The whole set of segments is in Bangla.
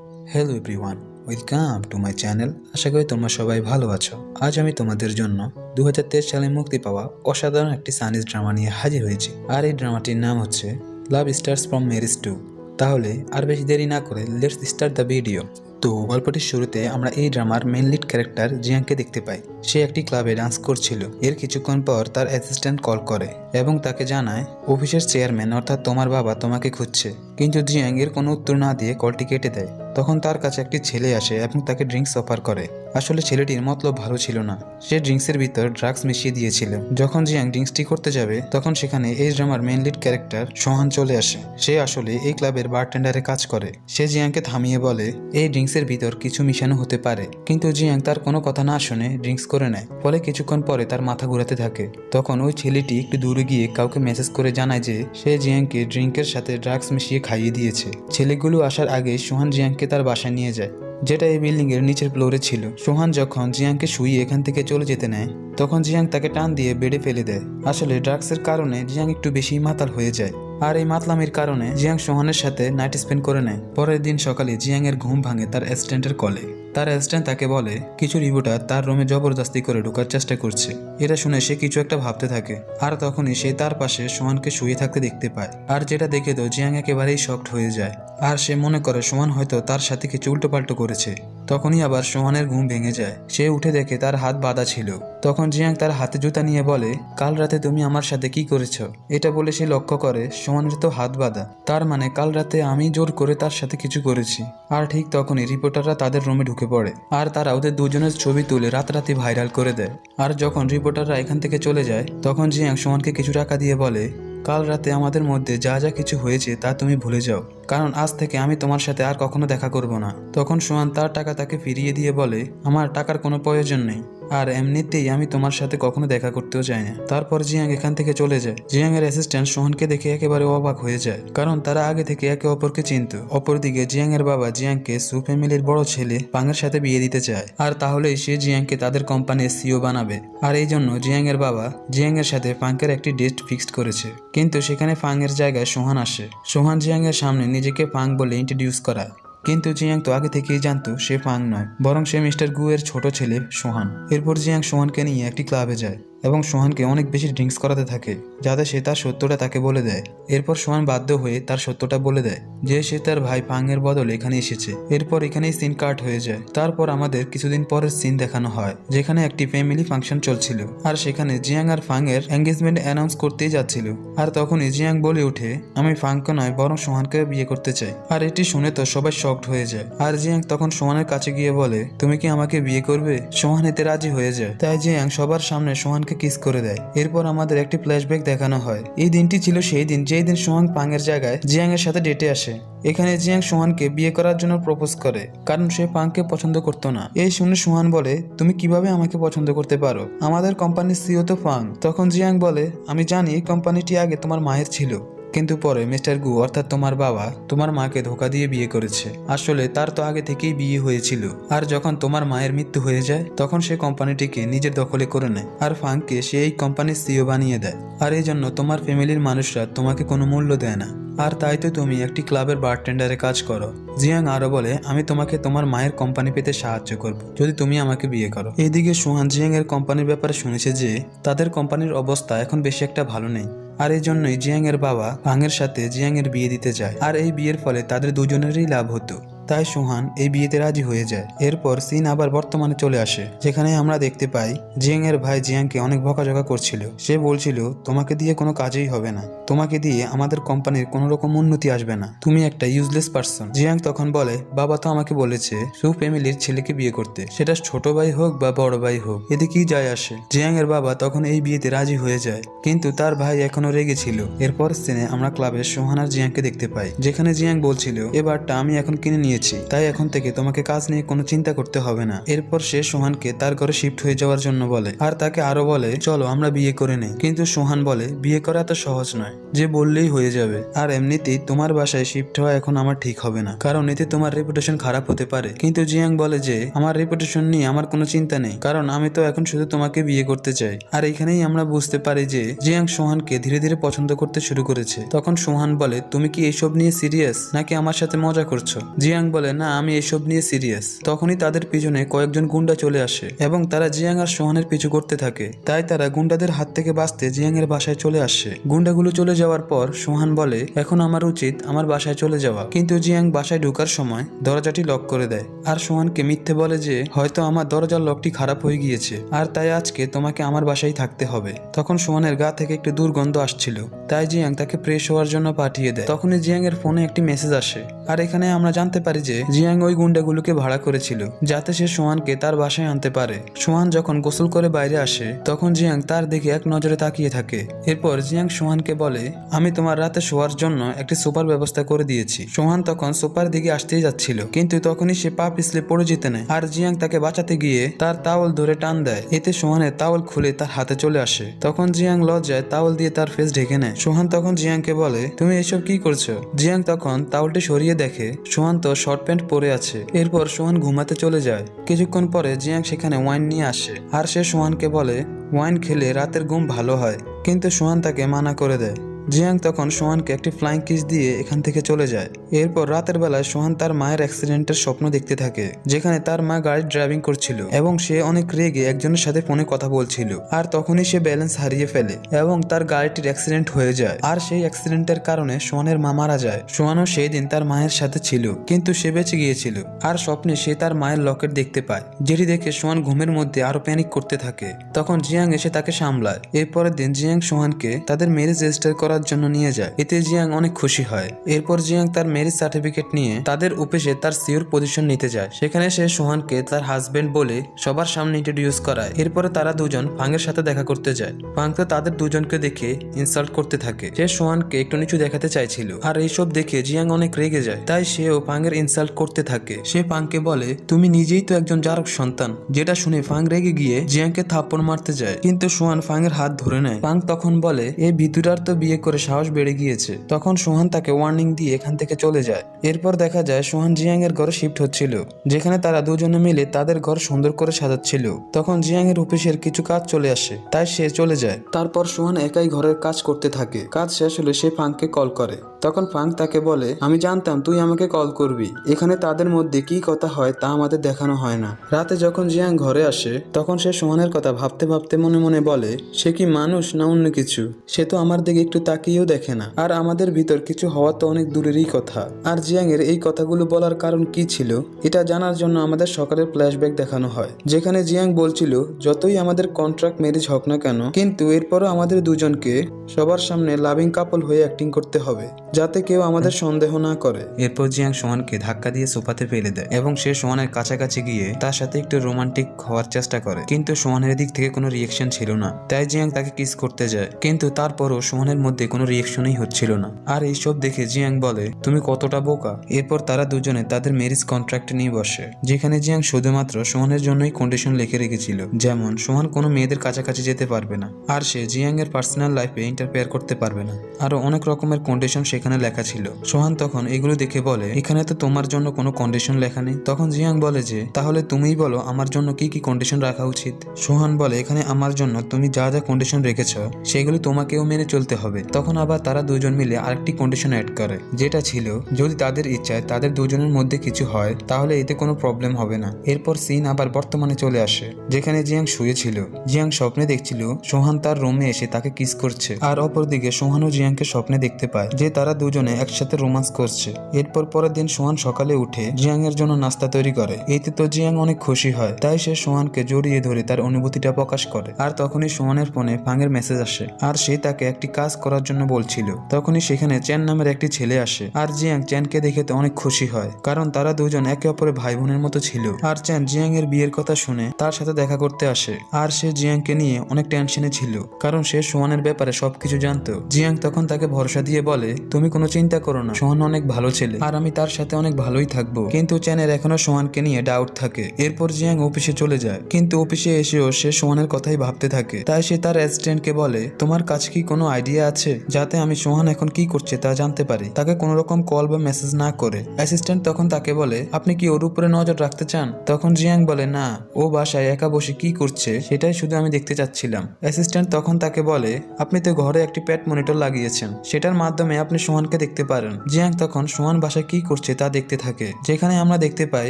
Hello everyone, welcome to my channel. আশা করি তোমরা সবাই ভালো আছো। আজ আমি তোমাদের জন্য 2023 সালে মুক্তি পাওয়া অসাধারণ একটি সাইনিজ ড্রামা নিয়ে হাজির হয়েছি। আর এই ড্রামাটির নাম হচ্ছে লাভ স্টার্স ফ্রম ম্যারেজ টু। তাহলে আর বেশি দেরি না করে লেটস স্টার্ট দ্য ভিডিও। তো গল্পটির শুরুতে আমরা এই ড্রামার মেন লিড ক্যারেক্টার জিয়াংকে দেখতে পাই। সে একটি ক্লাবে ডান্স করছিল। এর কিছুক্ষণ পর তার অ্যাসিস্ট্যান্ট কল করে এবং তাকে জানায় অফিসের চেয়ারম্যান অর্থাৎ তোমার বাবা তোমাকে খুঁজছে। কিন্তু জিয়াং এর কোনো উত্তর না দিয়ে কলটি কেটে দেয়। তখন তার কাছে একটি ছেলে আসে এবং তাকে ড্রিঙ্কস অফার করে। আসলে ছেলেটির মতলব ভালো ছিল না, সে ড্রিঙ্কসের ভিতর ড্রাগস মিশিয়ে দিয়েছিল। যখন জিয়াং ড্রিঙ্কসটি করতে যাবে তখন সেখানে এই ড্রামার মেন লিড ক্যারেক্টার সোহান চলে আসে। সে আসলে এই ক্লাবের বারটেন্ডারে কাজ করে। সে জিয়াংকে থামিয়ে বলে এই ড্রিঙ্কসের ভিতর কিছু মিশানো হতে পারে, কিন্তু জিয়াং তার কোনো কথা না শুনে ড্রিঙ্কস করে নেয়। ফলে কিছুক্ষণ পরে তার মাথা ঘুরাতে থাকে। তখন ওই ছেলেটি একটু দূরে গিয়ে কাউকে মেসেজ করে জানায় যে সে জিয়াংকে ড্রিঙ্কের সাথে ড্রাগস মিশিয়ে খাইয়ে দিয়েছে। ছেলেগুলো আসার আগে সোহান জিয়াংকে তার বাসায় নিয়ে যায়, যেটা এই বিল্ডিং এর নিচের ফ্লোরে ছিল। সোহান যখন জিয়াংকে শুইয়ে এখান থেকে চলে যেতে নেয় তখন জিয়াং তাকে টান দিয়ে বেডে ফেলে দেয়। আসলে ড্রাগসের কারণে জিয়াং একটু বেশি মাতাল হয়ে যায়, আর এই মাতলামির কারণে জিয়াং সোহানের সাথে নাইট স্পেন্ড করে নেয়। পরের দিন সকালে জিয়াং এর ঘুম ভাঙে তার অ্যাসিস্ট্যান্টের কলে। তার অ্যাসিস্ট্যান্ট তাকে বলে কিছু রিপোর্টার তার রুমে জবরদস্তি করে ঢোকার চেষ্টা করছে। এটা শুনে সে কিছু একটা ভাবতে থাকে, আর তখনই সে তার পাশে সোহানকে শুয়ে থাকতে দেখতে পায়। আর যেটা দেখে তো জিয়াং একেবারেই শকড হয়ে যায়, আর সে মনে করে সোহান হয়তো তার সাথে কিছু উল্টোপাল্টো করেছে। তখনই আবার সোহানের ঘুম ভেঙে যায়। সে উঠে দেখে তার হাত বাঁধা ছিল। তখন জিয়াং তার হাতে জুতা নিয়ে বলে কাল রাতে তুমি আমার সাথে কি করেছ। এটা বলে সে লক্ষ্য করে সোহানের তো হাত বাঁধা, তার মানে কাল রাতে আমি জোর করে তার সাথে কিছু করেছি। আর ঠিক তখনই রিপোর্টাররা তাদের রুমে ঢুকে পড়ে, আর তারা ওদের দুজনের ছবি তুলে রাতারাতি ভাইরাল করে দেয়। আর যখন রিপোর্টাররা এখান থেকে চলে যায় তখন জিয়াং সোহানকে কিছু টাকা দিয়ে বলে কাল রাতে আমাদের মধ্যে যা যা কিছু হয়েছে তা তুমি ভুলে যাও, কারণ আজ থেকে আমি তোমার সাথে আর কখনো দেখা করব না। তখন সোহান তার টাকা তাকে ফিরিয়ে দিয়ে বলে আমার টাকার কোনো প্রয়োজন নেই, আর এমনিতেই আমি তোমার সাথে কখনো দেখা করতেও চাই না। তারপর জিয়াং এখান থেকে চলে যায়। জিয়াং এর অ্যাসিস্ট্যান্ট সোহানকে দেখে একেবারে অবাক হয়ে যায়, কারণ তারা আগে থেকে একে অপরকে চিনত। অপরদিকে জিয়াং এর বাবা জিয়াংকে সু ফ্যামিলির বড় ছেলে পাংয়ের সাথে বিয়ে দিতে চায়, আর তাহলেই সে জিয়াংকে তাদের কোম্পানির সিও বানাবে। আর এই জন্য জিয়াং এর বাবা জিয়াং এর সাথে ফাংকের একটি ডেট ফিক্সড করেছে। কিন্তু সেখানে ফাংয়ের জায়গায় সোহান আসে। সোহান জিয়াং এর সামনে নিজেকে ফাং বলে ইন্ট্রোডিউস করায়, কিন্তু জিয়াং তো আগে থেকেই জানতো সে ফাং নয়, বরং সে মিস্টার গু এর ছোট ছেলে সোহান। এরপর জিয়াং সোহানকে নিয়ে একটি ক্লাবে যায় এবং সোহানকে অনেক বেশি ড্রিঙ্কস করাতে থাকে যাতে সে তার সত্যটা তাকে বলে দেয়। এরপর সোহান বাধ্য হয়ে তার সত্যটা বলে দেয় যে সে তার ভাই ফাংয়ের বদলে এখানে এসেছে। এরপর এখানেই সিন কাট হয়ে যায়। তারপর আমাদের কিছুদিন পরের সিন দেখানো হয়, যেখানে একটি ফ্যামিলি ফাংশন চলছিল, আর সেখানে জিয়াং আর ফাংয়ের এঙ্গেজমেন্ট অ্যানাউন্স করতেই যাচ্ছিল। আর তখনই জিয়াং বলে ওঠে আমি ফাংকে নয় বরং সোহানকে বিয়ে করতে চাই। আর এটি শুনে তো সবাই শকড হয়ে যায়। আর জিয়াং তখন সোহানের কাছে গিয়ে বলে তুমি কি আমাকে বিয়ে করবে। সোহান এতে রাজি হয়ে যায়, তাই জিয়াং সবার সামনে সোহানকে কিস করে দেয়। এরপর আমাদের একটি ফ্ল্যাশব্যাক দেখানো হয়। এই দিনটি ছিল সেই দিন যেই দিন সোহান ফাংয়ের জায়গায় জিয়াং এর সাথে ডেটে আসে। এখানে জিয়াং সোহানকে বিয়ে করার জন্য প্রপোজ করে, কারণ সে ফাংকে পছন্দ করতো না। এই শুনে সোহান বলে তুমি কিভাবে আমাকে পছন্দ করতে পারো, আমাদের কোম্পানির সিও তো ফাং। তখন জিয়াং বলে আমি জানি কোম্পানিটি আগে তোমার মায়ের ছিল, কিন্তু পরে মিস্টার গু অর্থাৎ তোমার বাবা তোমার মাকে ধোকা দিয়ে বিয়ে করেছে। আসলে তার তো আগে থেকেই বিয়ে হয়েছিল, আর যখন তোমার মায়ের মৃত্যু হয়ে যায় তখন সে কোম্পানিটিকে নিজের দখলে করে নেয়, আর ফাংকে সে এই কোম্পানির সিও বানিয়ে দেয়। আর এই জন্য তোমার ফ্যামিলির মানুষরা তোমাকে কোনো মূল্য দেয় না, আর তাই তো তুমি একটি ক্লাবের বারটেন্ডারে কাজ করো। জিয়াং আরো বলে আমি তোমাকে তোমার মায়ের কোম্পানি পেতে সাহায্য করব যদি তুমি আমাকে বিয়ে করো। এইদিকে সোহান জিয়াং এর কোম্পানির ব্যাপারে শুনেছে যে তাদের কোম্পানির অবস্থা এখন বেশি একটা ভালো নেই, আর এই জন্যই জিয়াং এর বাবা ফাংয়ের সাথে জিয়াং এর বিয়ে দিতে যায়। আর এই বিয়ের ফলে তাদের দুজনেরই লাভ হতো, তাই সোহান এই বিয়েতে রাজি হয়ে যায়। এরপর সিন আবার বর্তমানে চলে আসে, যেখানে আমরা দেখতে পাই জিয়াং এর ভাই জিয়াংকে অনেক বকাঝকা করছিল। সে বলছিল তোমাকে দিয়ে কোনো কাজেই হবে না, তোমাকে দিয়ে আমাদের কোম্পানির কোনো রকম উন্নতি আসবে না, তুমি একটা ইউজলেস পারসন। জিয়াং তখন বলে বাবা তো আমাকে বলেছে সু ফ্যামিলির ছেলেকে বিয়ে করতে, সেটা ছোট ভাই হোক বা বড় ভাই হোক, এতে কি যায় আসে। জিয়াং এর বাবা তখন এই বিয়েতে রাজি হয়ে যায়, কিন্তু তার ভাই এখনো রেগে ছিল। এরপর সিনে আমরা ক্লাবে সোহান আর জিয়াংকে দেখতে পাই, যেখানে জিয়াং বলছিল এবারটা আমি এখন কিনে নিয়েছি, তাই এখন থেকে তোমাকে কাজ নিয়ে কোনো চিন্তা করতে হবে না। এরপর সে সোহানকে তার ঘরে শিফট হয়ে যাওয়ার জন্য বলে, আর তাকে আরো বলে চলো আমরা বিয়ে করে নেই। কিন্তু সোহান বলে বিয়ে করা এত সহজ নয়, যে বললেই হয়ে যাবে, আর এমনিতেই তোমার বাসায় শিফট হওয়া এখন আমার ঠিক হবে না, কারণ এতে তোমার রেপুটেশন খারাপ হতে পারে। কিন্তু জিয়াং বলে যে আমার রেপুটেশন নিয়ে আমার কোনো চিন্তা নেই, কারণ আমি তো এখন শুধু তোমাকে বিয়ে করতে চাই। আর এখানেই আমরা বুঝতে পারি যে জিয়াং সোহানকে ধীরে ধীরে পছন্দ করতে শুরু করেছে। তখন সোহান বলে তুমি কি এইসব নিয়ে সিরিয়াস নাকি আমার সাথে মজা করছো। জিয়াং জিয়াং বলে, না আমি এসব নিয়ে সিরিয়াস। তখনই তাদের পিছনে কয়েকজন গুন্ডা চলে আসে এবং তারা জিয়াং আর সোহানের পিছু করতে থাকে। তাই তারা গুন্ডাদের হাত থেকে বাঁচতে জিয়াং এর বাসায় চলে আসে। গুন্ডাগুলো চলে যাওয়ার পর সোহান বলে, এখন আমার উচিত আমার বাসায় চলে যাওয়া। কিন্তু জিয়াং বাসায় ঢোকার সময় দরজাটি লক করে দেয় আর সোহানকে মিথ্যে বলে যে হয়তো আমার দরজার লকটি খারাপ হয়ে গিয়েছে আর তাই আজকে তোমাকে আমার বাসায় থাকতে হবে। তখন সোহানের গা থেকে একটু দুর্গন্ধ আসছিল, তাই জিয়াং তাকে ফ্রেশ হওয়ার জন্য পাঠিয়ে দেয়। তখনই জিয়াং এর ফোনে একটি মেসেজ আসে আর এখানে আমরা জানতে পারি যে জিয়াং ওই গুন্ডাগুলোকে ভাড়া করেছিল যাতে সে সোহানকে তার বাসায় আনতে পারে। সোহান যখন গোসল করে বাইরে আসে তখন জিয়াং তার দিকে এক নজরে তাকিয়ে থাকে। এরপর জিয়াং সোহানকে বলে, আমি তোমার রাতে শোয়ার জন্য একটি সোফার ব্যবস্থা করে দিয়েছি। সোহান তখন সোফার দিকে আসতেই যাচ্ছিল কিন্তু তখনই সে পা পিছলে পড়ে যেতে নেয় আর জিয়াং তাকে বাঁচাতে গিয়ে তার তাওয়াল ধরে টান দেয়। এতে সোহানের তাওয়াল খুলে তার হাতে চলে আসে। তখন জিয়াং লজ্জায় তাওয়াল দিয়ে তার ফেস ঢেকে নেয়। সোহান তখন জিয়াংকে বলে, তুমি এসব কি করছো? জিয়াং তখন তাওয়ালটি সরিয়ে দেখে সোহান তো শর্ট প্যান্ট পরে আছে। এরপর সোহান ঘুমাতে চলে যায়। কিছুক্ষণ পরে জিয়াং সেখানে ওয়াইন নিয়ে আসে আর সে সোহানকে বলে ওয়াইন খেলে রাতের ঘুম ভালো হয়, কিন্তু সোহান তাকে মানা করে দেয়। জিয়াং তখন সোহানকে একটি ফ্লাইং কিস দিয়ে এখান থেকে চলে যায়। এরপর রাতের বেলায় সোহান তার মায়ের অ্যাক্সিডেন্টের স্বপ্ন দেখতে থাকে যেখানে তার মা গাড়ি ড্রাইভিং করছিল এবং সে অনেক রেগে একজনের সাথে ফোনে কথা বলছিল আর তখনই সে ব্যালেন্স হারিয়ে ফেলে এবং তার গাড়িটির অ্যাক্সিডেন্ট হয়ে যায় আর সেই অ্যাক্সিডেন্টের কারণে সোহানের মা মারা যায়। সোহানও সেই দিন তার মায়ের সাথে ছিল কিন্তু সে বেঁচে গিয়েছিল আর স্বপ্নে সে তার মায়ের লকেট দেখতে পায়, যেটি দেখে সোহান ঘুমের মধ্যে আরো প্যানিক করতে থাকে। তখন জিয়াং এসে তাকে সামলায়। এরপরের দিন জিয়াং সোহানকে তাদের ম্যারেজ রেজিস্টার করার জন্য নিয়ে যায়। এতে জিয়াং অনেক খুশি হয়। এরপর জিয়াং তার ম্যারেজ সার্টিফিকেট নিয়ে তাদের অফিসে তার সিওর পজিশন নিতে যায়। সেখানে সে সোহানকে তার হাজবেন্ড বলে সবার সামনে ইন্ট্রোডিউস করায়। এরপরে তারা দুজন ফাংয়ের সাথে দেখা করতে যায়। ফাং তো তাদের দুজনকে দেখে ইনসাল্ট করতে থাকে। সে সোহানকে একটু নিচু দেখাতে চাইছিল আর এইসব দেখে জিয়াং অনেক রেগে যায়, তাই সেও ফাংয়ের ইনসাল্ট করতে থাকে। সে ফাংকে বলে, তুমি নিজেই তো একজন জারক সন্তান। যেটা শুনে ফাং রেগে গিয়ে জিয়াংকে থাপ্পড় মারতে যায় কিন্তু সোহান ফাংয়ের হাত ধরে নেয়। ফাং তখন বলে, এই ভিতুরার তো বিয়ে করে সাহস বেড়ে গিয়েছে। তখন সোহান তাকে ওয়ার্নিং দিয়ে এখান থেকে চলে যায়। এরপর দেখা যায় সোহান জিয়াং এর ঘরে শিফট হচ্ছিল যেখানে তারা দুজনে মিলে তাদের ঘর সুন্দর করে সাজাচ্ছিল। তখন জিয়াং এর অফিসের কিছু কাজ চলে আসে তাই সে চলে যায়। তারপর সোহান একাই ঘরের কাজ করতে থাকে। কাজ শেষ হলে সে ফাংকে কল করে। তখন ফাং তাকে বলে, আমি জানতাম তুই আমাকে কল করবি। এখানে তাদের মধ্যে কি কথা হয় তা আমাদের দেখানো হয় না। রাতে যখন জিয়াং ঘরে আসে তখন সে সোহানের কথা ভাবতে ভাবতে মনে মনে বলে, সে কি মানুষ না অন্য কিছু? সে তো আমার দিকে একটু তাকিয়েও দেখে না আর আমাদের ভিতর কিছু হওয়া তো অনেক দূরেরই কথা। আর জিয়াং এর এই কথাগুলো বলার কারণ কি ছিল এটা জানার জন্য আমাদের সকালের ফ্ল্যাশব্যাক দেখানো হয়, যেখানে জিয়াং বলছিল যতই আমাদের কন্ট্রাক্ট ম্যারেজ হোক না কেন কিন্তু এরপরও আমাদের দুজনকে সবার সামনে লাভিং কাপল হয়ে অ্যাক্টিং করতে হবে যাতে কেউ আমাদের সন্দেহ না করে। এরপর জিয়াং সোহানকে ধাক্কা দিয়ে সোফাতে ফেলে দেয় এবং সে সোহানের কাছাকাছি গিয়ে তার সাথে একটু রোমান্টিক হওয়ার চেষ্টা করে কিন্তু সোহানের দিক থেকে কোনো রিয়েকশন ছিল না। তাই জিয়াং তাকে কিস করতে যায় কিন্তু তারপরও সোহানের মধ্যে কোনো রিয়েকশনই হচ্ছিল না। আর এইসব দেখে জিয়াং বলে, তুমি কতটা বোকা। এরপর তারা দুজনে তাদের ম্যারেজ কন্ট্রাক্ট নিয়ে বসে, যেখানে জিয়াং শুধুমাত্র সোহানের জন্যই কন্ডিশন লিখে রেখেছিল, যেমন সোহান কোনো মেয়েদের কাছাকাছি যেতে পারবে না আর সে জিয়াং এর পার্সোনাল লাইফে ইন্টারফেয়ার করতে পারবে না। আরো অনেক রকমের কন্ডিশন সেখানে লেখা ছিল। সোহান তখন এগুলো দেখে বলে, এখানে তো তোমার জন্য কোনো কন্ডিশন লেখা নেই। তখন জিয়াং বলে যে তাহলে তুমিই বলো আমার জন্য কি কি কন্ডিশন রাখা উচিত। সোহান বলে, এখানে আমার জন্য তুমি যা যা কন্ডিশন রেখেছ সেগুলো তোমাকেও মেনে চলতে হবে। তখন আবার তারা দুজন মিলে আরেকটি কন্ডিশন অ্যাড করে, যেটা ছিল যদি তাদের ইচ্ছায় তাদের দুজনের মধ্যে কিছু হয় তাহলে এতে কোনো প্রবলেম হবে না। এরপর সিন আবার বর্তমানে চলে আসে, যেখানে জিয়াং শুয়েছিল। জিয়াং স্বপ্নে দেখছিল সোহান তার রুমে এসে তাকে কিস করছে আর অপরদিকে সোহানও জিয়াংকে স্বপ্নে দেখতে পায় যে তারা দুজনে একসাথে রোমান্স করছে। এরপর পরের দিন সোহান সকালে উঠে জিয়াং এর জন্য নাস্তা তৈরি করে। এতে তো জিয়াং অনেক খুশি হয়, তাই সে সোহানকে জড়িয়ে ধরে তার অনুভূতিটা প্রকাশ করে। আর তখনই সোহানের ফোনে ফাংয়ের মেসেজ আসে আর সে তাকে একটি কাজ করার জন্য বলছিল। তখনই সেখানে চ্যান নামের একটি ছেলে আসে আর জিয়াং চ্যানকে দেখে তো অনেক খুশি হয়, কারণ তারা দুজন একে অপরের ভাই বোনের মতো ছিল। আর চ্যান জিয়াং এর বিয়ের কথা শুনে তার সাথে দেখা করতে আসে আর সে জিয়াংকে নিয়ে অনেক টেনশনে ছিল, কারণ সে সোহানের ব্যাপারে সবকিছু জানতো। জিয়াং তখন তাকে ভরসা দিয়ে বলে, তুমি কোনো চিন্তা করো না, সোহান অনেক ভালো ছেলে আর আমি তার সাথে অনেক ভালোই থাকবো। কিন্তু চ্যানের এখনো সোহানকে নিয়ে ডাউট থাকে। এরপর জিয়াং অফিসে চলে যায়, কিন্তু অফিসে এসেও সে সোহানের কথাই ভাবতে থাকে। তাই সে তার অ্যাসিস্ট্যান্টকে বলে, তোমার কাছে কি কোনো আইডিয়া আছে আছে, যাতে আমি সোহান এখন কি করছে তা জানতে পারি, তাকে কোনো রকম কল বা মেসেজ না করে। অ্যাসিস্ট্যান্ট তখন তাকে বলে, আপনি কি ওর উপরে নজর রাখতে চান? তখন জিয়াং বলে, না, ও বাসায় একা বসে কি করছে সেটাই শুধু আমি দেখতে চাচ্ছিলাম। অ্যাসিস্ট্যান্ট তখন তাকে বলে, আপনি তো ঘরে একটি পেট মনিটর লাগিয়েছেন, সেটার মাধ্যমে আপনি সোহানকে দেখতে পারেন। জিয়াং তখন সোহান বাসায় কি করছে তা দেখতে থাকে, যেখানে আমরা দেখতে পাই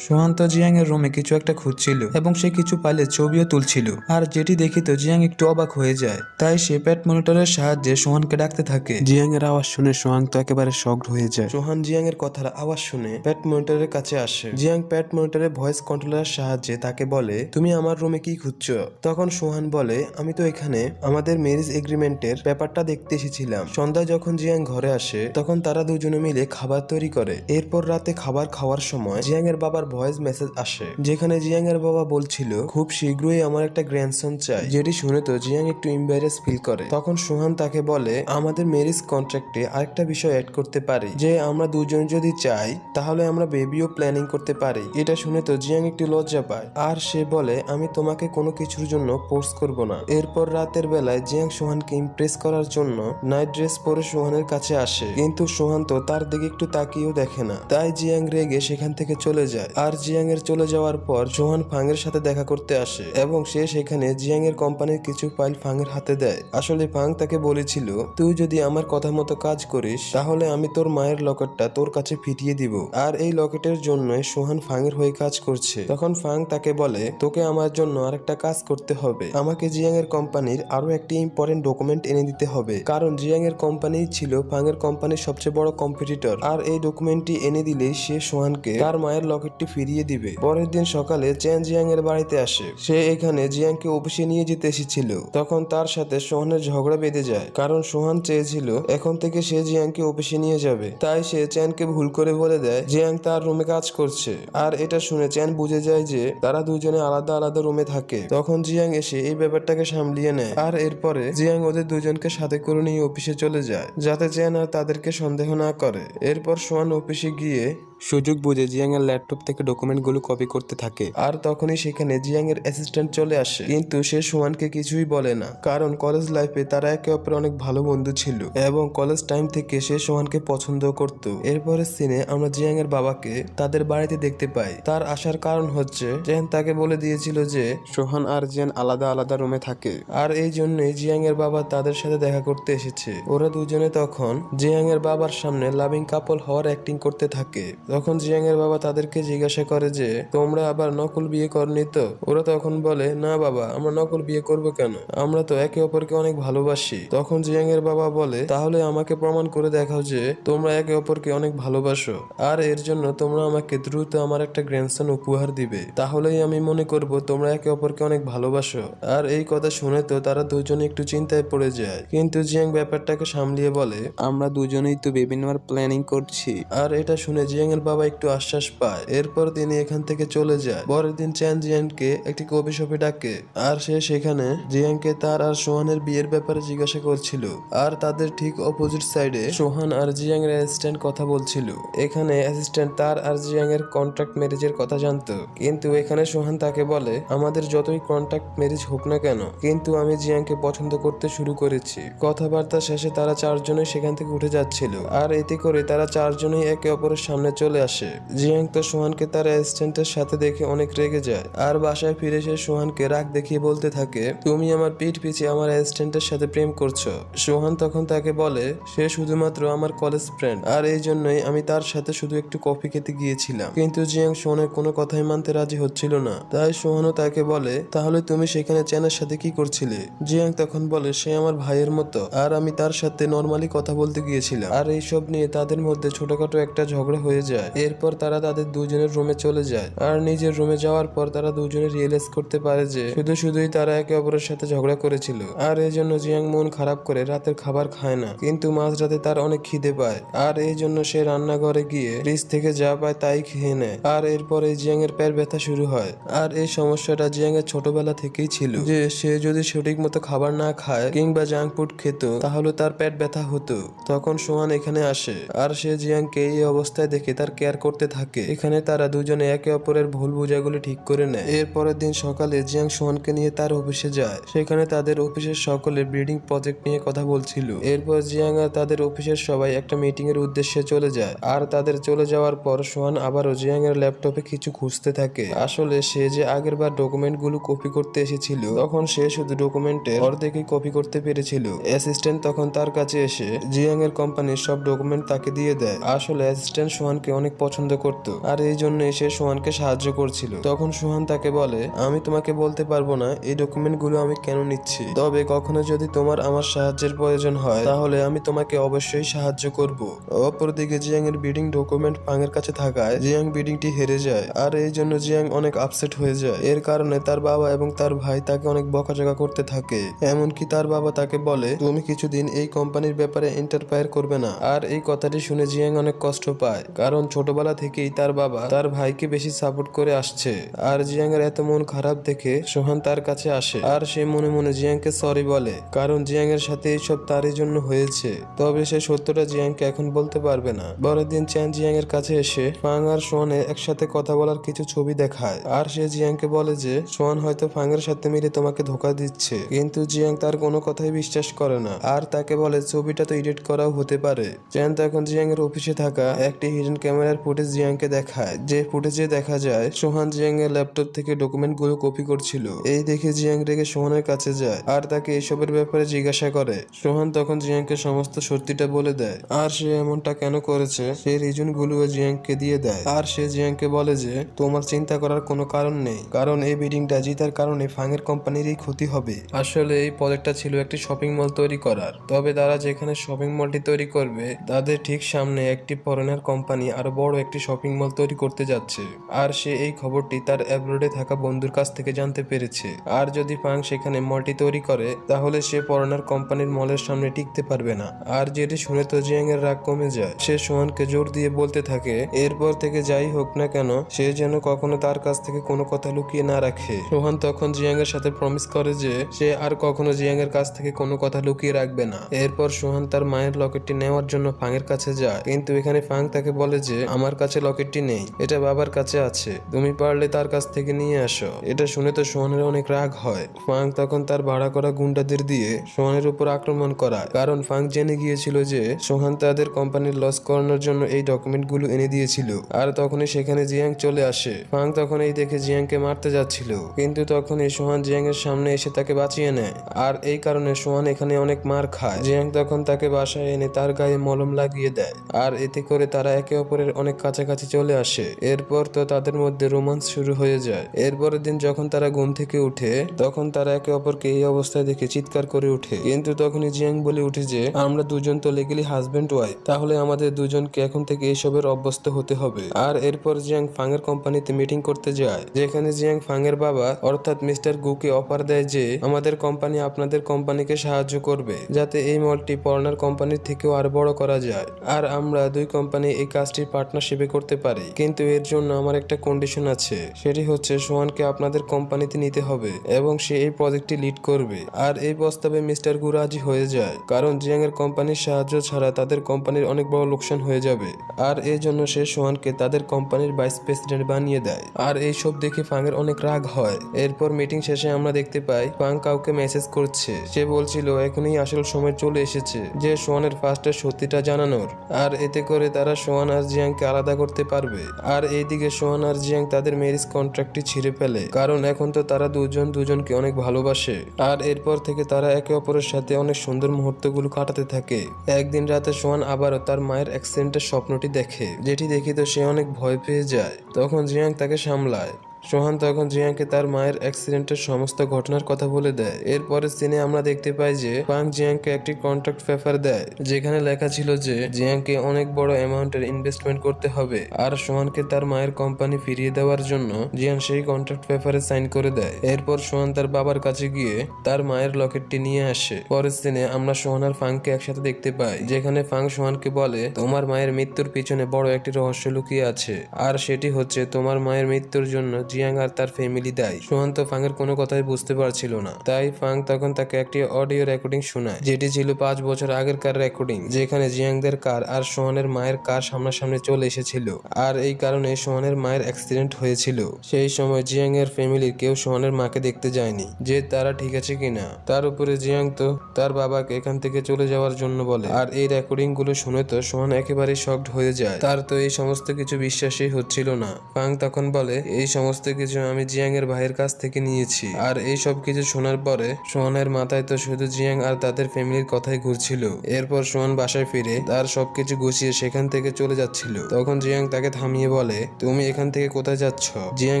সোহান তো জিয়াং এর রুমে কিছু একটা খুঁজছিল এবং সে কিছু পাইলে ছবিও তুলছিল। আর যেটি দেখি তো জিয়াং একটু অবাক হয়ে যায়, তাই সে পেট মনিটরের সাহায্যে সোহানকে ডাকতে থাকে। জিয়াং এর আওয়াজ শুনে সোহান তো একেবারে শকড হয়ে যায়। সোহান জিয়াং এর কথার আওয়াজ শুনে পেট মনিটরের কাছে আসে। জিয়াং পেট মনিটরের ভয়েস কন্ট্রোলারের সাহায্যে তাকে বলে, তুমি আমার রুমে কি খুঁজছো? তখন সোহান বলে, আমি তো এখানে আমাদের ম্যারেজ এগ্রিমেন্টের ব্যাপারটা দেখতে এসেছিলাম। সন্ধ্যায় যখন জিয়াং ঘরে আসে তখন তারা দুজনে মিলে খাবার তৈরি করে। এরপর রাতে খাবার খাওয়ার সময় জিয়াং এর বাবার ভয়েস মেসেজ আসে, যেখানে জিয়াং এর বাবা বলছিল খুব শীঘ্রই আমার একটা গ্র্যান্ডসন চাই। যেটি শুনে তো জিয়াং একটু এম্বারেস ফিল করে। তখন সোহান তাকে বলে, আমাদের ম্যারেজ কন্ট্রাক্টে আরেকটা বিষয় অ্যাড করতে পারি, যে আমরা দুজন যদি চাই তাহলে আমরা বেবিও প্ল্যানিং করতে পারি। এটা শুনে তো জিয়াং একটু লজ্জা পায় আর সে বলে, আমি তোমাকে কোনো কিছুর জন্য ফোর্স করব না। এরপর রাতের বেলায় জিয়াং সোহানকে ইমপ্রেস করার জন্য নাইট ড্রেস পরে সোহানের কাছে আসে, কিন্তু সোহান তো তার দিকে একটু তাকিয়েও দেখে না। তাই জিয়াং রেগে সেখান থেকে চলে যায়। আর জিয়াং এর চলে যাওয়ার পর সোহান ফাংয়ের সাথে দেখা করতে আসে এবং সে সেখানে জিয়াং এর কোম্পানির কিছু ফাইল ফাংয়ের হাতে দেয়। আসলে ফাং তাকে বলেছিল, তুই যদি আমার কথা মতো কাজ করিস তাহলে আমি তোর মায়ের লকেটটা তোর কাছে ফিরিয়ে দিব। আর এই লকেটের জন্যই সোহান ফাংয়ের হয়ে কাজ করছে। তখন ফাং তাকে বলে, তোকে আমার জন্য আরেকটা কাজ করতে হবে, আমাকে জিয়াং এর কোম্পানির আরো একটি ইম্পর্টেন্ট ডকুমেন্ট এনে দিতে হবে, কারণ জিয়াং এর কোম্পানি ছিল ফাং এর কোম্পানির সবচেয়ে বড় কম্পিটিটর। আর এই ডকুমেন্টটি এনে দিলেই সে সোহানকে তার মায়ের লকেটটি ফিরিয়ে দিবে। পরের দিন সকালে চ্যান জিয়াং এর বাড়িতে আসে। সে এখানে জিয়াংকে অফিসে নিয়ে যেতে এসেছিল। তখন তার সাথে সোহানের ঝগড়া বেঁধে যায়, কারণ সোহান চেয়েছিল এখন থেকে সে জিয়াংকে অফিসে নিয়ে যাবে। তাই সে চ্যানকে ভুল করে বলে দেয় জিয়াং তার রুমে কাজ করছে। আর এটা শুনে চ্যান বুঝে যায় যে তারা দুজনে আলাদা আলাদা রুমে থাকে। তখন জিয়াং এসে এই ব্যাপারটাকে সামলিয়ে নেয়। আর এরপরে জিয়াং ওদের দুজনকে সাথে করে নিয়ে অফিসে চলে যায়, যাতে চ্যান আর তাদেরকে সন্দেহ না করে। এরপর সোহান অফিসে গিয়ে সুযোগ বুঝে জিয়াং এর ল্যাপটপ থেকে ডকুমেন্টগুলো কপি করতে থাকে। আর তখনই সেখানে জিয়াং এর অ্যাসিস্ট্যান্ট চলে আসে, কিন্তু সে সোহানকে কিছুই বলে না, কারণ কলেজ লাইফে তারা একে অপরের অনেক ভালো বন্ধু ছিল এবং কলেজ টাইম থেকে সে সোহানকে পছন্দ করত। এরপরের সিনে আমরা জিয়াং এর বাবাকে তাদের বাড়িতে দেখতে পাই। তার আসার কারণ হচ্ছে চ্যান তাকে বলে দিয়েছিল যে সোহান আর জিয়াং আলাদা আলাদা রুমে থাকে, আর এই জন্যই জিয়াং এর বাবা তাদের সাথে দেখা করতে এসেছে। ওরা দুজনে তখন জিয়াং এর বাবার সামনে লাভিং কাপল হওয়ার অ্যাক্টিং করতে থাকে। তখন জিয়াং এর বাবা তাদেরকে জিজ্ঞাসা করে যে তোমরা আবার নকল বিয়ে করনি তো? ওরা তখন বলে, না বাবা, আমরা নকল বিয়ে করব কেন, আমরা তো একে অপরকে অনেক ভালোবাসি। তখন জিয়াং এর বাবা বলে, তাহলে আমাকে প্রমাণ করে দেখাও যে তোমরা একে অপরকে অনেক ভালোবাসো, আর এর জন্য তোমরা আমাকে দ্রুত আমার একটা গ্র্যান্ডসন উপহার দিবে, তাহলেই আমি মনে করব তোমরা একে অপরকে অনেক ভালোবাসো। আর এই কথা শুনে তো তারা দুজনে একটু চিন্তায় পড়ে যায়, কিন্তু জিয়াং ব্যাপারটাকে সামলিয়ে বলে, আমরা দুজনেই তো বেবি নেওয়ার প্ল্যানিং করছি। আর এটা শুনে জিয়াং এর বাবা একটু আশ্বাস পায়। এরপর তিনি এখান থেকে চলে যায়। পরের দিন চ্যান জিয়াংকে একটি কফি শপে ডাকে, আর সে সেখানে জিয়াংকে তার আর সোহানের বিয়ের ব্যাপারে জিজ্ঞাসা করছিল। আর তাদের ঠিক অপোজিট সাইডে সোহান আর জিয়াং এর অ্যাসিস্ট্যান্ট কথা বলছিল। এখানে অ্যাসিস্ট্যান্ট তার আর জিয়াং এর কন্ট্রাক্ট ম্যারেজের কথা জানতো, কিন্তু এখানে সোহান তাকে বলে, আমাদের যতই কন্ট্রাক্ট ম্যারেজ হোক না কেন, কিন্তু আমি জিয়াংকে পছন্দ করতে শুরু করেছি। কথাবার্তা শেষে তারা চারজনই সেখান থেকে উঠে যাচ্ছিল, আর এতে করে তারা চারজনই একে অপরের সামনে চলে আসে। জিয়াং তো সোহানকে তার অ্যাসিস্ট্যান্টের সাথে দেখে অনেক রেগে যায়, আর বাসায় ফিরে সে সোহানকে রাগ দেখিয়ে বলতে থাকে, তুমি আমার পিঠ পিছিয়ে আমার অ্যাসিস্ট্যান্টের সাথে প্রেম করছো। সোহান তখন তাকে বলে, সে শুধুমাত্র আমার কলেজ ফ্রেন্ড, আর এই জন্যই আমি তার সাথে শুধু একটু কফি খেতে গিয়েছিলাম। কিন্তু জিয়াং সোহানের কোনো কথাই মানতে রাজি হচ্ছিল না। তাই সোহানও তাকে বলে, তাহলে তুমি সেখানে চ্যানের সাথে কি করছিলে? জিয়াং তখন বলে, সে আমার ভাইয়ের মতো, আর আমি তার সাথে নর্মালি কথা বলতে গিয়েছিলাম। আর এইসব নিয়ে তাদের মধ্যে ছোটখাটো একটা ঝগড়া হয়ে যায়। এরপর তারা তাদের দুজনের রুমে চলে যায়, আর নিজের রুমে যাওয়ার পর তারা দুজনে রিয়েলাইজ করতে পারে যে শুধুই তারা একে অপরের সাথে ঝগড়া করেছিল। আর এই জন্য জিয়াং মন খারাপ করে রাতের খাবার খায় না, কিন্তু মাঝরাতে তার অনেক খিদে পায়, আর এই জন্য সে রান্নাঘরে গিয়ে ফ্রিজ থেকে যা পায় তাই খেয়ে নেয়। আর এরপরে জিয়াং এর পেট ব্যথা শুরু হয়। আর এই সমস্যাটা জিয়াং এর ছোটবেলা থেকেই ছিল, যে সে যদি সঠিক মতো খাবার না খায় কিংবা জাঙ্ক ফুড খেত তাহলে তার পেট ব্যথা হতো। তখন সোহান এখানে আসে, আর সে জিয়াংকে এই অবস্থায় দেখে তার তার কেয়ার করতে থাকে। এখানে তারা দুজনে একে অপরের ভুল বোঝাগুলি ঠিক করে নেয়। এর পরের দিন সকালে জিয়াং সোহানকে নিয়ে তার অফিসে যায়। সেখানে তাদের অফিসের সকলে ব্রিডিং প্রজেক্ট নিয়ে কথা বলছিল। এরপর জিয়াং আর তাদের অফিসের সবাই একটা মিটিং এর উদ্দেশ্যে চলে যায়। আর তাদের চলে যাওয়ার পর সোহান আবারও জিয়াং এর ল্যাপটপে কিছু খুঁজতে থাকে। আসলে সে যে আগের বার ডকুমেন্ট গুলো কপি করতে এসেছিল, তখন সে শুধু ডকুমেন্টের অর্ধেকই কপি করতে পেরেছিল। অ্যাসিস্ট্যান্ট তখন তার কাছে এসে জিয়াং এর কোম্পানির সব ডকুমেন্ট তাকে দিয়ে দেয়। আসলে অ্যাসিস্ট্যান্ট সোহানকে অনেক পছন্দ করত, আর এই জন্য সে সোহানকে সাহায্য করছিল। তখন সোহান তাকে বলে, আমি তোমাকে বলতে পারবো না এই ডকুমেন্ট গুলো আমি কেন নিচ্ছি, তবে কখনো যদি তোমার আমার সাহায্যের প্রয়োজন হয় তাহলে আমি তোমাকে অবশ্যই সাহায্য করব। অপরদিকে জিয়াং এর বিডিং ডকুমেন্ট ফাংয়ের কাছে থাকায় জিয়াং বিডিংটি হেরে যায়, আর এই জন্য জিয়াং অনেক আপসেট হয়ে যায়। এর কারণে তার বাবা এবং তার ভাই তাকে অনেক বকাঝকা করতে থাকে। এমনকি তার বাবা তাকে বলে, তুমি কিছুদিন এই কোম্পানির ব্যাপারে ইন্টারফেয়ার করবে না। আর এই কথাটি শুনে জিয়াং অনেক কষ্ট পায়, কারণ ছোটবেলা থেকেই তার বাবা তার ভাইকে বেশি সাপোর্ট করে আসছে। আর জিয়াং এর এত মন খারাপ দেখে সোহান তার কাছে আসে, আর সে মনে মনে জিয়াংকে সরি বলে, কারণ জিয়াং এর সাথে এইসব তারই জন্য হয়েছে। তবে সে সত্যটা জিয়াংকে এখন বলতে পারবে না। পরের দিন চ্যান জিয়াং এর কাছে এসে ফাং আর সোহানের একসাথে কথা বলার কিছু ছবি দেখায়। আর সে জিয়াংকে বলে যে সোহান হয়তো ফাংয়ের সাথে মিলে তোমাকে ধোকা দিচ্ছে, কিন্তু জিয়াং তার কোনো কথাই বিশ্বাস করে না, আর তাকে বলে ছবিটা তো এডিট করাও হতে পারে। চ্যান তখন জিয়াং এর অফিসে থাকা একটি হিডেন ক্যামেরার ফুটেজ জিয়াংকে দেখায়, যে ফুটেজে দেখা যায় সোহান জিয়াং এর ল্যাপটপ থেকে ডকুমেন্ট গুলো কপি করছিল। এই দেখে জিয়াং রেগে সোহানের কাছে যায় আর তাকে এসবের ব্যাপারে জিজ্ঞাসা করে। সোহান তখন জিয়াংকে সমস্ত সত্যিটা বলে দেয়, আর সে এমনটা কেন করেছে সেই রিজন গুলো জিয়াংকে দিয়ে দেয়। আর সে জিয়াংকে বলে যে তোমার চিন্তা করার কোনো কারণ নেই, কারণ এই বিডিংটা জিতার কারণে ফাংয়ের কোম্পানিরই ক্ষতি হবে। আসলে এই প্রজেক্টটা ছিল একটি শপিং মল তৈরি করার, তবে তারা যেখানে শপিং মলটি তৈরি করবে তাদের ঠিক সামনে একটি ফরেনার কোম্পানি আরো বড় একটি শপিং মল তৈরি করতে যাচ্ছে। আর সে এই খবরটি তার অ্যাব্রোডে থাকা বন্ধুর কাছ থেকে জানতে পেরেছে। আর যদি ফাং সেখানে মলটি তৈরি করে তাহলে সে ফরেনার কোম্পানির মলের সামনে টিকতে পারবে না। আর যেটি শুনে তো জিয়াং এর রাগ কমে যায়। সে সোহানকে জোর দিয়ে বলতে থাকে এরপর থেকে যাই হোক না কেন সে যেন কখনো তার কাছ থেকে কোনো কথা লুকিয়ে না রাখে। সোহান তখন জিয়াং এর সাথে প্রমিস করে যে সে আর কখনো জিয়াং এর কাছ থেকে কোনো কথা লুকিয়ে রাখবে না। এরপর সোহান তার মায়ের লকেটটি নেওয়ার জন্য ফাংয়ের কাছে যায়, কিন্তু এখানে ফাং তাকে বলে যে আমার কাছে লকেটটি নেই, এটা বাবার কাছে আছে, তুমি পারলে তার কাছ থেকে নিয়ে আসো। এটা শুনে তো সোহানের অনেক রাগ হয়। ফাং তখন তার ভাড়া করা গুন্ডাদের দিয়ে সোহানের উপর আক্রমণ করায়, কারণ ফাং জেনে গিয়েছিল যে সোহান তাদের কোম্পানির লস করানোর জন্য এই ডকুমেন্ট গুলো এনে দিয়েছিল। আর তখনই সেখানে জিয়াং চলে আসে। ফাং তখন এই দেখে জিয়াংকে মারতে যাচ্ছিল, কিন্তু তখনই সোহান জিয়াং এর সামনে এসে তাকে বাঁচিয়ে নেয়। আর এই কারণে সোহান এখানে অনেক মার খায়। জিয়াং তখন তাকে বাসায় এনে তার গায়ে মলম লাগিয়ে দেয়, আর এতে করে তারা একে অপরের অনেক কাছাকাছি চলে আসে। এরপর তো তাদের মধ্যে রোমান্স শুরু হয়ে যায়। এরপরের দিন যখন তারা ঘুম থেকে উঠে তখন তারা একে অপরকে এই অবস্থায় দেখে চিৎকার করে উঠে, কিন্তু তখনই জিয়াং বলে উঠে যে আমরা দুজন তো লিগ্যালি হাজবেন্ড ওয়াইফ, তাহলে আমাদের দুজনকে এখন থেকে এইসবের অভ্যস্ত হতে হবে। আর এরপর জিয়াং ফাংয়ের কোম্পানিতে মিটিং করতে যায়, যেখানে জিয়াং ফাংয়ের বাবা অর্থাৎ মিস্টার গুকে অফার দেয় যে আমাদের কোম্পানি আপনাদের কোম্পানিকে সাহায্য করবে যাতে এই মলটি ফরেনার কোম্পানির থেকেও আর বড় করা যায়। আর আমরা দুই কোম্পানি এই কাজটি পার্টনারশিপে করতে পারি, কিন্তু এর জন্য আমার একটা কন্ডিশন আছে, সেটি হচ্ছে সোহানকে আপনাদের কোম্পানিতে নিতে হবে এবং সে এই প্রজেক্টটি লিড করবে। আর এই প্রস্তাবে মিস্টার গু রাজি হয়ে যায়, কারণ জিয়াং এর কোম্পানির সাহায্য ছাড়া তাদের কোম্পানির অনেক বড় লোকসান হয়ে যাবে। আর এই জন্য সে সোহানকে তাদের কোম্পানির ভাইস প্রেসিডেন্ট বানিয়ে দেয়। আর এইসব দেখে ফাংয়ের অনেক রাগ হয়। এরপর মিটিং শেষে আমরা দেখতে পাই ফাং কাউকে মেসেজ করছে। সে বলছিল এখনই আসল সময় চলে এসেছে যে সোহানের ফার্স্টের সত্যিটা জানানোর, আর এতে করে তারা সোহান আর জিয়াংকে আলাদা করতে পারবে। আর এইদিকে সোহান আর জিয়াং তাদের ম্যারেজ কন্ট্রাক্টটি ছিঁড়ে ফেলে, কারণ এখন তো তারা দুজন দুজনকে অনেক ভালোবাসে। আর এরপর থেকে তারা একে অপরের সাথে অনেক সুন্দর মুহূর্তগুলো কাটাতে থাকে। একদিন রাতে সোহান আবারও তার মায়ের অ্যাক্সিডেন্টের স্বপ্নটি দেখে, যেটি দেখে তো সে অনেক ভয় পেয়ে যায়। তখন জিয়াং তাকে সামলায়। সোহান তখন জিয়াংকে তার মায়ের অ্যাক্সিডেন্টের সমস্ত ঘটনার কথা বলে দেয়। এরপরের সিনে আমরা দেখতে পাই যে ফাং জিয়াংকে একটি কন্ট্রাক্ট পেপার দেয়, যেখানে লেখা ছিল যে জিয়াংকে অনেক বড় অ্যামাউন্টের ইনভেস্টমেন্ট করতে হবে, আর সোহানকে তার মায়ের কোম্পানি ফিরিয়ে দেওয়ার জন্য জিয়াং সেই কন্ট্রাক্ট পেপারে সাইন করে দেয়। এরপর সোহান তার বাবার কাছে গিয়ে তার মায়ের লকেটটি নিয়ে আসে। পরের সিনে আমরা সোহান আর ফাংকে একসাথে দেখতে পাই, যেখানে ফাং সোহানকে বলে তোমার মায়ের মৃত্যুর পিছনে বড় একটি রহস্য লুকিয়ে আছে, আর সেটি হচ্ছে তোমার মায়ের মৃত্যুর জন্য জিয়াং আর তার ফ্যামিলি দায়ী। সোহান তো ফাংয়ের কোনো কথাই বুঝতে পারছিল না, তাই ফাং তখন তাকে একটি অডিও রেকর্ডিং শোনায়, যেটি ছিল 5 বছর আগেরকার রেকর্ডিং, যেখানে জিয়াংদের কার আর সোহানের মায়ের কার সামনাসামনি চলে এসেছিল। আর এই কারণে সোহানের মায়ের অ্যাক্সিডেন্ট হয়েছিল। সেই সময় জিয়াং এর ফ্যামিলির কেউ সোহানের মাকে দেখতে যায়নি যে তারা ঠিক আছে কিনা। তার উপরে জিয়াং তো তার বাবাকে এখান থেকে চলে যাওয়ার জন্য বলে। আর এই রেকর্ডিং গুলো শুনে তো সোহান একেবারেই শকড হয়ে যায়। তার তো এই সমস্ত কিছু বিশ্বাসই হচ্ছিল না। ফাং তখন বলে, এই সমস্ত কিছু আমি জিয়াং এর ভাইয়ের কাছ থেকে নিয়েছি। আর এই সব কিছু শোনার পরে সোহানের মাথায় তো শুধু জিয়াং আর তাদের ফ্যামিলির কথাই ঘুরছিল। এরপর সোহান বাসায় ফিরে তার সবকিছু গুছিয়ে সেখান থেকে চলে যাচ্ছিল। তখন জিয়াং তাকে থামিয়ে বলে, তুমি এখান থেকে কোথায় যাচ্ছ? জিয়াং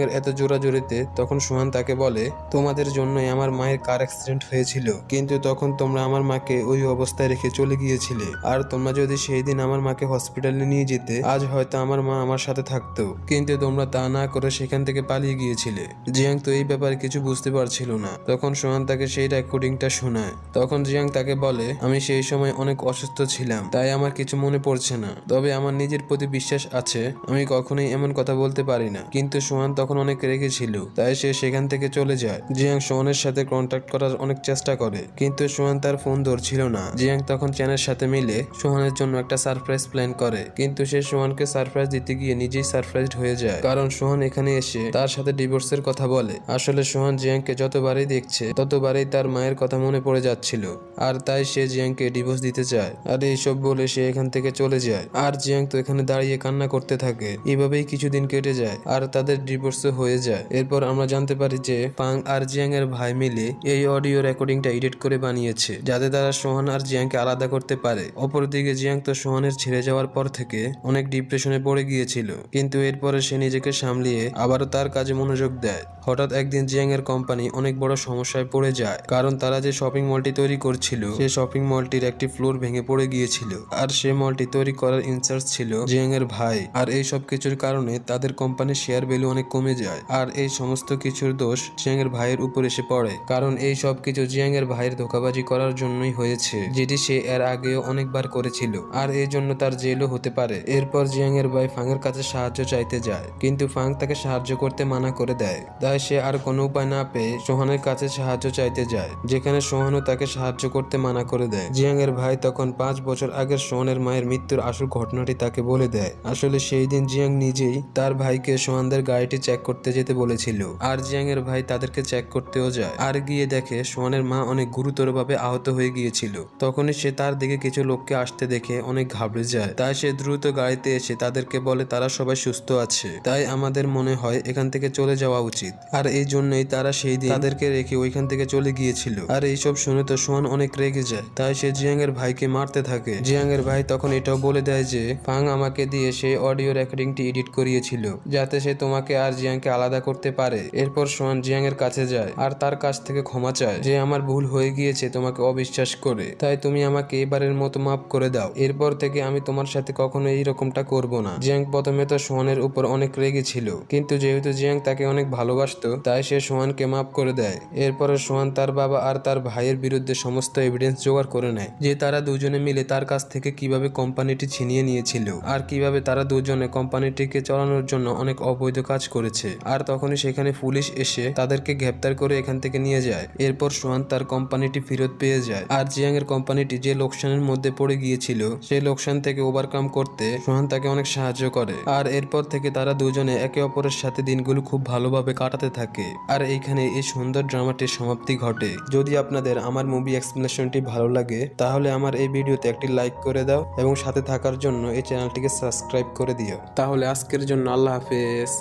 এর এত জোরাজোরিতে তখন সোহান তাকে বলে, তোমাদের জন্যই আমার মায়ের কার অ্যাক্সিডেন্ট হয়েছিল, কিন্তু তখন তোমরা আমার মাকে ওই অবস্থায় রেখে চলে গিয়েছিলে। আর তোমরা যদি সেই দিন আমার মাকে হসপিটালে নিয়ে যেতে, আজ হয়তো আমার মা আমার সাথে থাকতো, কিন্তু তোমরা তা না করে সেখান থেকে পালিয়ে গিয়েছিলে। জিয়াং তো এই ব্যাপারে কিছু বুঝতে পারছিল না। তখন সোহান তাকে সেই রেকর্ডিংটা শোনায়। তখন জিয়াং তাকে বলে, আমি সেই সময় অনেক অসুস্থ ছিলাম, তাই আমার কিছু মনে পড়ছে না, তবে আমার নিজের প্রতি বিশ্বাস আছে, আমি কখনোই এমন কথা বলতে পারি না। কিন্তু সোহান তখন অনেক রেগেছিল, তাই সে সেখান থেকে চলে যায়। জিয়াং সোহানের সাথে কন্ট্যাক্ট করার অনেক চেষ্টা করে, কিন্তু সোহান তার ফোন ধরছিল না। জিয়াং তখন চ্যানের সাথে মিলে সোহানের জন্য একটা সারপ্রাইজ প্ল্যান করে, কিন্তু সে সোহানকে সারপ্রাইজ দিতে গিয়ে নিজেই সারপ্রাইজড হয়ে যায়, কারণ সোহান এখানে এসে তার সাথে ডিভোর্সের কথা বলে। আসলে সোহান জিয়াংকে যতবারই দেখছে ততবারই তার মায়ের কথা মনে পড়ে যাচ্ছিল, আর তাই সে জিয়াংকে ডিভোর্স দিতে চায়। আর এইসব বলে সে এখান থেকে চলে যায়। আর জিয়াং তো এখানে দাঁড়িয়ে কান্না করতে থাকে। এভাবেই কিছুদিন কেটে যায় আর তাদের ডিভোর্সও হয়ে যায়। এরপর আমরা জানতে পারি যে ফাং আর জিয়াং এর ভাই মিলে এই অডিও রেকর্ডিংটা এডিট করে বানিয়েছে, যাতে তারা সোহান আর জিয়াংকে আলাদা করতে পারে। অপরদিকে জিয়াং তো সোহানের ছেড়ে যাওয়ার পর থেকে অনেক ডিপ্রেশনে পড়ে গিয়েছিল, কিন্তু এরপরে সে নিজেকে সামলিয়ে আবারও তার কাজে মনোযোগ দেয়। হঠাৎ একদিন জিয়াং এর কোম্পানি অনেক বড় সমস্যায় পড়ে যায়, কারণ তারা যে শপিং মলটি তৈরি করছিল সেই শপিং মলটির একটি ফ্লোর ভেঙে পড়ে গিয়েছিল। আর সেই মলটি তৈরি করার ইনচার্জ ছিল জিয়াং এর ভাই। আর এই সব কিছুর কারণে তাদের কোম্পানির শেয়ার ভ্যালু অনেক কমে যায়। আর এই সমস্ত কিছুর দোষ জিয়াং এর ভাইয়ের উপর এসে পড়ে, কারণ এই সব কিছু জিয়াং এর ভাইয়ের ধোঁকাবাজি করার জন্যই হয়েছে, যেটি সে এর আগেও অনেকবার করেছিল। আর এই জন্য তার জেলও হতে পারে। এরপর জিয়াং এর ভাই ফাংয়ের কাছে সাহায্য চাইতে যায়, কিন্তু ফাং তাকে সাহায্য করতে মানা করে দেয়। তাই সে আর কোনো উপায় না পেয়ে সোহানের কাছে সাহায্য চাইতে যায়, যেখানে সোহানও তাকে সাহায্য করতে মানা করে দেয়। জিয়াং এর ভাই তখন 5 বছর আগের সোহানের মায়ের মৃত্যুর আসল ঘটনাটি তাকে বলে দেয়। আসলে সেই দিন জিয়াং নিজেই তার ভাইকে সোহানদের গাড়িটি চেক করতে যেতে বলেছিল, আর জিয়াং এর ভাই তাদেরকে চেক করতেও যায়। আর গিয়ে দেখে সোহানের মা অনেক গুরুতরভাবে আহত হয়ে গিয়েছিল। তখনই সে তার দিকে কিছু লোককে আসতে দেখে অনেক ঘাবড়ে যায়। তাই সে দ্রুত গাড়িতে এসে তাদেরকে বলে তারা সবাই সুস্থ আছে, তাই আমাদের মনে হয় এখান থেকে চলে যাওয়া উচিত। আর এই জন্যই তারা সেই দিন তাদেরকে রেখে ওইখান থেকে চলে গিয়েছিল। আর এইসব শুনে তো সোহান অনেক রেগে যায়, তাই সে জিয়াং এর ভাইকে মারতে থাকে। জিয়াং এর ভাই তখন এটাও বলে দেয় যে ফাং আমাকে দিয়ে সেই অডিও রেকর্ডিংটি এডিট করিয়েছিল, যাতে সে তোমাকে আর জিয়াংকে আলাদা করতে পারে। এরপর সোহান জিয়াং এর কাছে যায় আর তার কাছ থেকে ক্ষমা চায় যে আমার ভুল হয়ে গিয়েছে তোমাকে অবিশ্বাস করে, তাই তুমি আমাকে এবারের মতো মাফ করে দাও। এরপর থেকে আমি তোমার সাথে কখনো এইরকমটা করব না। জিয়াং প্রথমে তো সোহানের উপর অনেক রেগে ছিল, কিন্তু যেহেতু জিয়াং তাকে অনেক ভালোবাসতো তাই সে সোহানকে মাফ করে দেয়। এরপরে সোহান তার বাবা আর তার ভাইয়ের বিরুদ্ধে সমস্ত এভিডেন্স জোগাড় করে নেয়, যে তারা দুজনে মিলে তার কাছ থেকে কিভাবে কোম্পানিটি ছিনিয়ে নিয়েছিল আর কিভাবে তারা দুজনে কোম্পানিটিকে চালানোর জন্য অনেক অবৈধ কাজ করেছে। আর তখনই সেখানে পুলিশ এসে তাদেরকে গ্রেপ্তার করে এখান থেকে নিয়ে যায়। এরপর সোহান তার কোম্পানিটি ফেরত পেয়ে যায়। আর জিয়াং এর কোম্পানিটি যে লোকসানের মধ্যে পড়ে গিয়েছিল সেই লোকসান থেকে ওভারকাম করতে সোহান তাকে অনেক সাহায্য করে। আর এরপর থেকে তারা দুজনে একে অপরের সাথে দিনগুলো খুব ভালোভাবে কাটাতে থাকে। আর এইখানে এই সুন্দর ড্রামাটির সমাপ্তি ঘটে। যদি আপনাদের আমার মুভি এক্সপ্লেনেশনটি ভালো লাগে তাহলে আমার এই ভিডিওতে একটি লাইক করে দাও এবং সাথে থাকার জন্য এই চ্যানেলটিকে সাবস্ক্রাইব করে দিও। তাহলে আজকের জন্য আল্লাহ হাফেজ।